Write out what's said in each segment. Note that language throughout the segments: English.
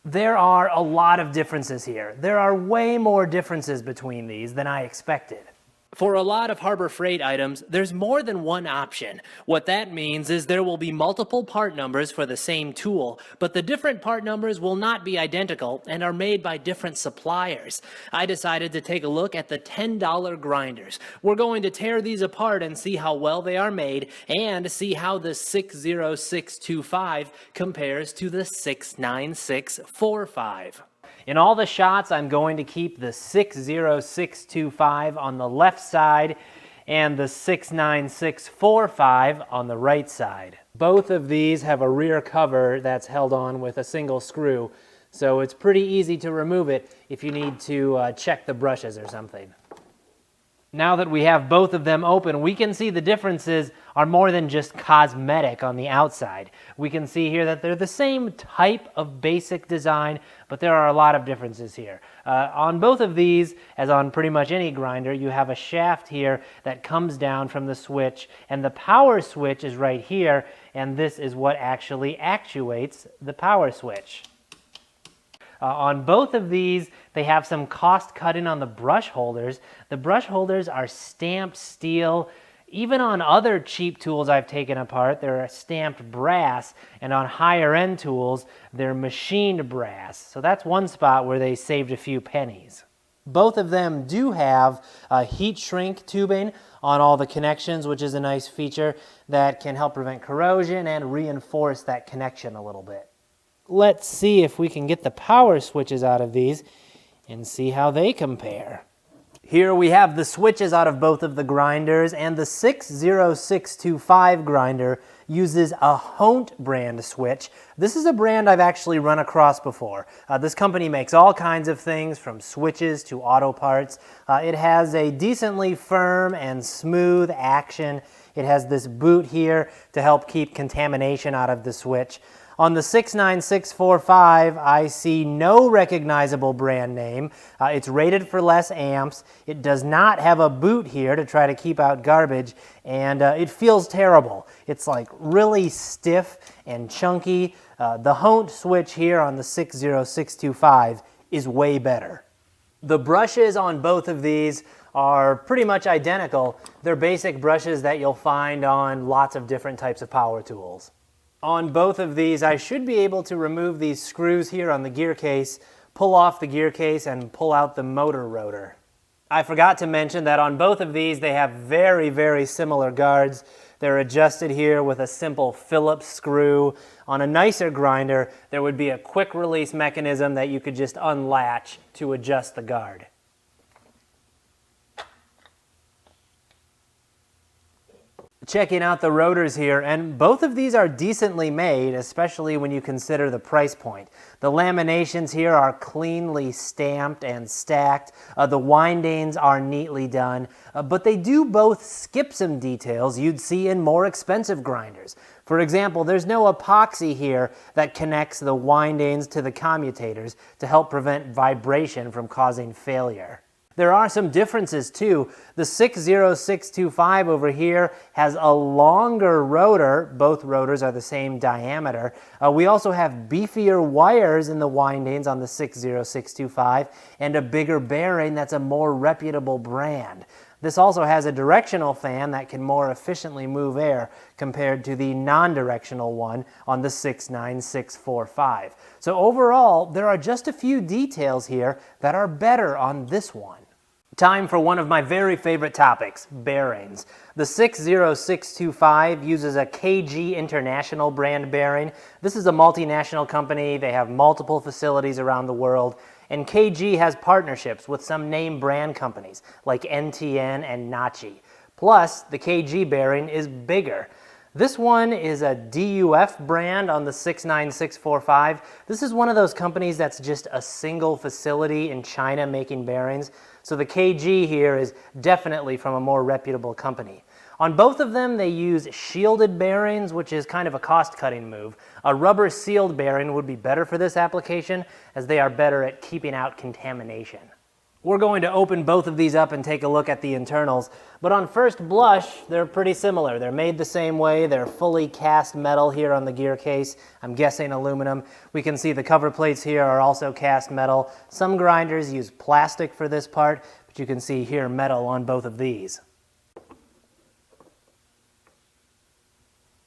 There are a lot of differences here. There are way more differences between these than I expected. For a lot of Harbor Freight items, there's more than one option. What that means is there will be multiple part numbers for the same tool, but the different part numbers will not be identical and are made by different suppliers. I decided to take a look at the $10 grinders. We're going to tear these apart and see how well they are made and see how the 60625 compares to the 69645. In all the shots, I'm going to keep the 60625 on the left side and the 69645 on the right side. Both of these have a rear cover that's held on with a single screw, so it's pretty easy to remove it if you need to check the brushes or something. Now that we have both of them open, we can see the differences are more than just cosmetic on the outside. We can see here that they're the same type of basic design, but there are a lot of differences here. On both of these, as on pretty much any grinder, you have a shaft here that comes down from the switch, and the power switch is right here, and this is what actually actuates the power switch. On both of these, they have some cost cut in on the brush holders. The brush holders are stamped steel. Even on other cheap tools I've taken apart, they're stamped brass, and on higher end tools, they're machined brass. So that's one spot where they saved a few pennies. Both of them do have heat shrink tubing on all the connections, which is a nice feature that can help prevent corrosion and reinforce that connection a little bit. Let's see if we can get the power switches out of these and see how they compare. Here we have the switches out of both of the grinders, and the 60625 grinder uses a Hont brand switch. This is a brand I've actually run across before. This company makes all kinds of things from switches to auto parts. It has a decently firm and smooth action. It has this boot here to help keep contamination out of the switch. On the 69645, I see no recognizable brand name. It's rated for less amps. It does not have a boot here to try to keep out garbage, and it feels terrible. It's like really stiff and chunky. The Hont switch here on the 60625 is way better. The brushes on both of these are pretty much identical. They're basic brushes that you'll find on lots of different types of power tools. On both of these, I should be able to remove these screws here on the gear case, pull off the gear case, and pull out the motor rotor. I forgot to mention that on both of these, they have very, very similar guards. They're adjusted here with a simple Phillips screw. On a nicer grinder, there would be a quick release mechanism that you could just unlatch to adjust the guard. Checking out the rotors here, and both of these are decently made, especially when you consider the price point. The laminations here are cleanly stamped and stacked. The windings are neatly done, but they do both skip some details you'd see in more expensive grinders. For example, there's no epoxy here that connects the windings to the commutators to help prevent vibration from causing failure. There are some differences too. The 60625 over here has a longer rotor. Both rotors are the same diameter. We also have beefier wires in the windings on the 60625 and a bigger bearing that's a more reputable brand. This also has a directional fan that can more efficiently move air compared to the non-directional one on the 69645. So overall, there are just a few details here that are better on this one. Time for one of my very favorite topics, bearings. The 60625 uses a KG International brand bearing. This is a multinational company. They have multiple facilities around the world. And KG has partnerships with some name brand companies like NTN and Nachi. Plus, the KG bearing is bigger. This one is a DUF brand on the 69645. This is one of those companies that's just a single facility in China making bearings. So the KG here is definitely from a more reputable company. On both of them, they use shielded bearings, which is kind of a cost-cutting move. A rubber sealed bearing would be better for this application, as they are better at keeping out contamination. We're going to open both of these up and take a look at the internals, but on first blush, they're pretty similar. They're made the same way. They're fully cast metal here on the gear case. I'm guessing aluminum. We can see the cover plates here are also cast metal. Some grinders use plastic for this part, but you can see here metal on both of these.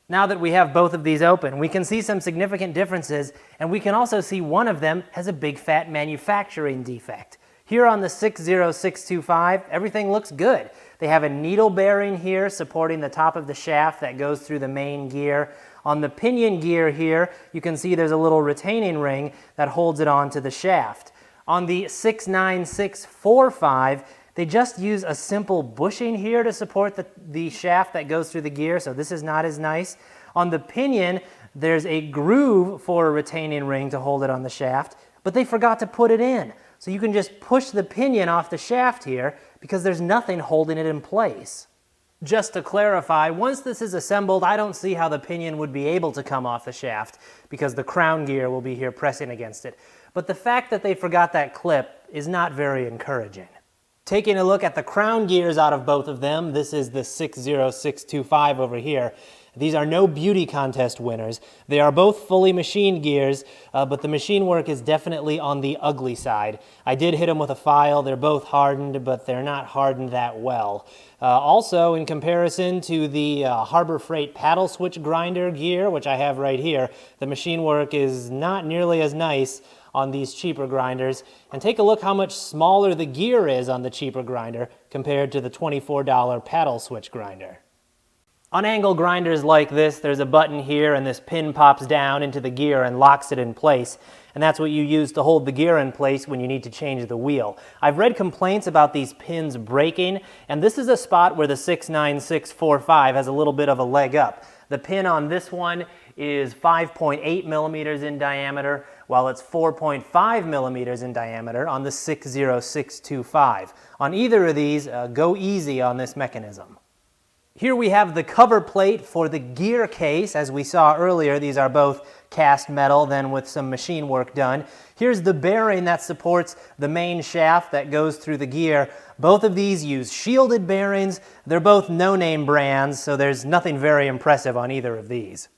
Now that we have both of these open, we can see some significant differences, and we can also see one of them has a big fat manufacturing defect. Here on the 60625, everything looks good. They have a needle bearing here supporting the top of the shaft that goes through the main gear. On the pinion gear here, you can see there's a little retaining ring that holds it onto the shaft. On the 69645, they just use a simple bushing here to support the shaft that goes through the gear, so this is not as nice. On the pinion, there's a groove for a retaining ring to hold it on the shaft, but they forgot to put it in. So you can just push the pinion off the shaft here because there's nothing holding it in place. Just to clarify, once this is assembled, I don't see how the pinion would be able to come off the shaft because the crown gear will be here pressing against it. But the fact that they forgot that clip is not very encouraging. Taking a look at the crown gears out of both of them, this is the 60625 over here. These are no beauty contest winners. They are both fully machined gears, but the machine work is definitely on the ugly side. I did hit them with a file. They're both hardened, but they're not hardened that well. Also, in comparison to the Harbor Freight paddle switch grinder gear, which I have right here, the machine work is not nearly as nice on these cheaper grinders. And take a look how much smaller the gear is on the cheaper grinder compared to the $24 paddle switch grinder. On angle grinders like this, there's a button here and this pin pops down into the gear and locks it in place. And that's what you use to hold the gear in place when you need to change the wheel. I've read complaints about these pins breaking, and this is a spot where the 69645 has a little bit of a leg up. The pin on this one is 5.8 millimeters in diameter, while it's 4.5 millimeters in diameter on the 60625. On either of these, go easy on this mechanism. Here we have the cover plate for the gear case. As we saw earlier, these are both cast metal, then with some machine work done. Here's the bearing that supports the main shaft that goes through the gear. Both of these use shielded bearings. They're both no-name brands, so there's nothing very impressive on either of these.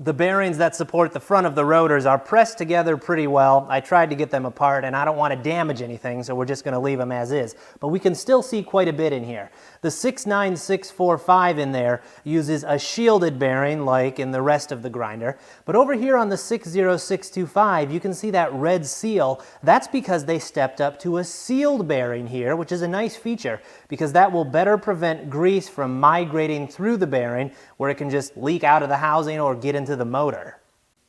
The bearings that support the front of the rotors are pressed together pretty well. I tried to get them apart, and I don't want to damage anything, so we're just going to leave them as is. But we can still see quite a bit in here. The 69645 in there uses a shielded bearing like in the rest of the grinder. But over here on the 60625, you can see that red seal. That's because they stepped up to a sealed bearing here, which is a nice feature because that will better prevent grease from migrating through the bearing where it can just leak out of the housing or get into the motor.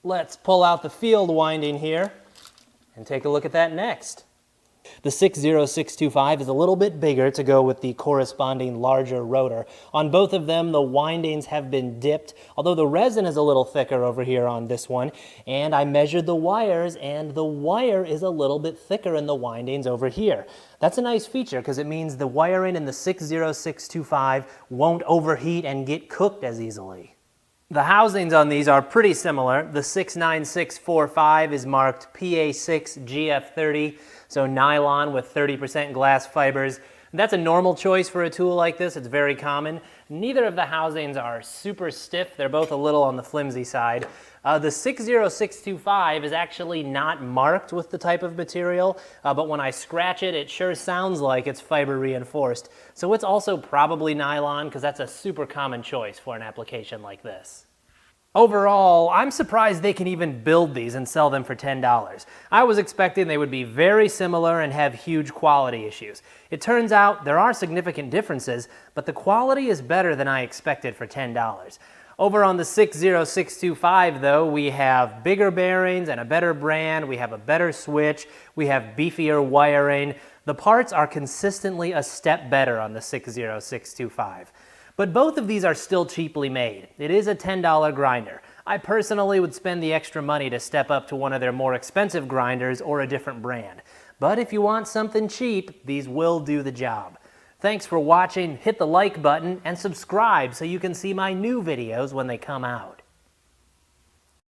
Let's pull out the field winding here and take a look at that next. The 60625 is a little bit bigger to go with the corresponding larger rotor. On both of them, the windings have been dipped, although the resin is a little thicker over here on this one. And I measured the wires, and the wire is a little bit thicker in the windings over here. That's a nice feature because it means the wiring in the 60625 won't overheat and get cooked as easily. The housings on these are pretty similar. The 69645 is marked PA6 GF30, so nylon with 30% glass fibers. That's a normal choice for a tool like this. It's very common. Neither of the housings are super stiff. They're both a little on the flimsy side. The 60625 is actually not marked with the type of material, but when I scratch it, it sure sounds like it's fiber reinforced. So it's also probably nylon because that's a super common choice for an application like this. Overall, I'm surprised they can even build these and sell them for $10. I was expecting they would be very similar and have huge quality issues. It turns out there are significant differences, but the quality is better than I expected for $10. Over on the 60625 though, we have bigger bearings and a better brand, we have a better switch, we have beefier wiring. The parts are consistently a step better on the 60625. But both of these are still cheaply made. It is a $10 grinder. I personally would spend the extra money to step up to one of their more expensive grinders or a different brand. But if you want something cheap, these will do the job. Thanks for watching, hit the like button, and subscribe so you can see my new videos when they come out.